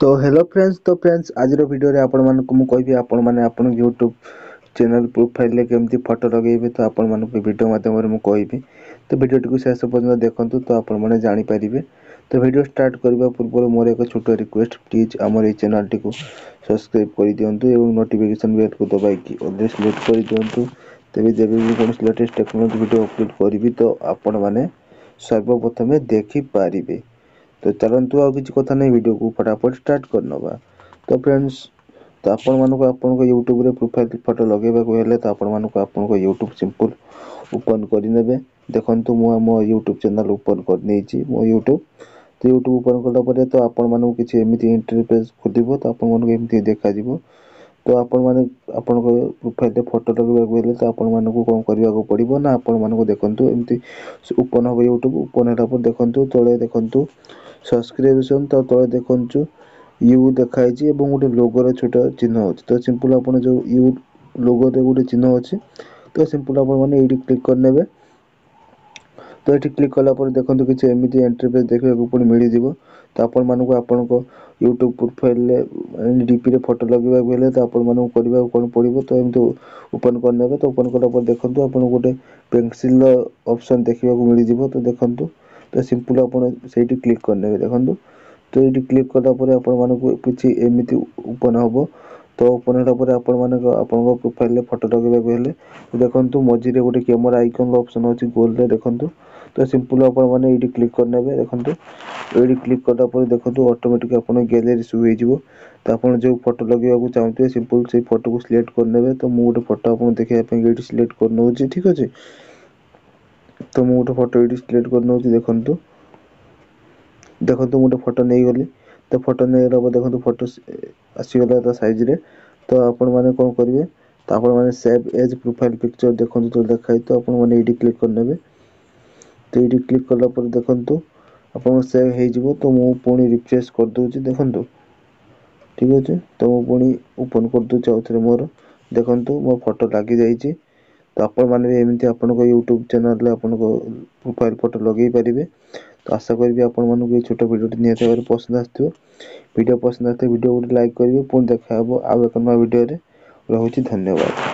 तो hello friends आज video रे आपण मानक मु कहबी आपण माने आपण YouTube चैनल प्रोफाइल रे केमती फोटो लगेबे। तो आपण मानक वीडियो माध्यम रे मु कहबी। तो वीडियो टिकु शेष पर्यंत देखंतु तो आपण माने जानि परिबे। तो वीडियो स्टार्ट करबा पूर्व मोर एक छोट रिक्वेस्ट, प्लीज हमर ए चैनल टिकु सब्सक्राइब कर दियंतु एवं नोटिफिकेशन बेल को दबाई कि ऑल सिलेक्ट कर दियंतु। तबे जेबे भी कोन लेटेस्ट टेक्नोलॉजी वीडियो अपलोड करबी तो आपण माने सर्वप्रथम देखि पारिबे। तो चलंतु आ किसी कथा नहीं, वीडियो को फटाफट स्टार्ट करनबा। तो फ्रेंड्स, तो आपण मानको आपण को YouTube रे प्रोफाइल फोटो लगेबा को हेले तो आपण मानको आपण को YouTube सिंपल ओपन करि नेबे। देखंतु मो YouTube चैनल ओपन कर नेछि मो YouTube। तो YouTube ओपन करला परे तो आपण मानको किछि एमिति इंटरफेस खुदिबो। तो आपण मानको एमिति देखा जिवो। तो आपण माने आपण को प्रोफाइल रे फोटो लगेबा को हेले तो आपण मानको कोन करबा को पड़िबो ना, आपण मानको देखंतु एमिति ओपन हो YouTube। ओपन होला पर देखंतु तळे देखंतु सब्सक्रिप्शन तो तळे देखंतु यू देखाइ छी एवं गोटे लोगो रे छोटा चिन्ह अछि। तो सिंपल आपण जो यू लोगो रे गोटे चिन्ह अछि, तो सिंपल आपण माने एडी क्लिक कर नेबे। तो एठी क्लिक कला पर देखंतु किछि एमिति इंटरफेस देखबा को पुनी मिलि जिवो। तो आपण मानको आपण को YouTube प्रोफाइल रे डीपी रे फोटो लगेबा को हेले तो आपण मानको करबा कोन पड़िबो। तो एमिति ओपन कर नेबे। तो ओपन कला पर देखंतु आपण गोटे पेंसिल ऑप्शन देखबा को मिलि जिवो। तो देखंतु तो सिंपल आपण सेठी क्लिक कर नेबे। देखंतु तो एठी क्लिक कला पर आपण मानको किछि एमिति ओपन हबो। तो ओपन होला पर आपण मानको आपण को प्रोफाइल रे फोटो लगेबा को हेले देखंतु मझी रे गोटे कैमरा आइकन ऑप्शन अछि गोल रे देखंतु। तो सिंपल आपण माने एठी क्लिक कर नेबे। देखंतु एठी क्लिक करला पर देखंतु ऑटोमेटिक आपण गैलरी शो होई जिवो। तो आपण जो फोटो लगेबा को चाहते सिंपल से फोटो को सिलेक्ट कर नेबे। तो मु गोटे फोटो आपण देखिया पे एठी सिलेक्ट कर नउची, ठीक अछि। तो मु गोटे फोटो एठी सिलेक्ट कर नउची। देखंतु देखंतु गोटे फोटो नै गली। तो फोटो नै गला पर देखंतु फोटो आसी गला त साइज रे। तो आपण माने कोन करिवे, तो आपण माने सेव एज प्रोफाइल पिक्चर देखंतु तो देखाइ। तो आपण माने एठी क्लिक कर नेबे। तो एठी क्लिक करला पर देखंतु आपण सेव हे जिवो। तो मु पुनी रिफ्रेश कर दोची। देखंतु ठीक अछि। तो मु पुनी ओपन कर दोची आउथरे मोर। देखंतु मो फोटो लागी जाईची। तो आपण माने भी एमिति आपण को YouTube चैनल रे आपण को प्रोफाइल फोटो लगेई परिबे। तो आशा करबी आपण मानको ए छोटो वीडियो नियत भाବରେ पसंद आथिबो। वीडियो पसंद आथे वीडियो को लाइक करिवे। पुन देखा हबो आ एक नवा वीडियो रे। रहुची धन्यवाद।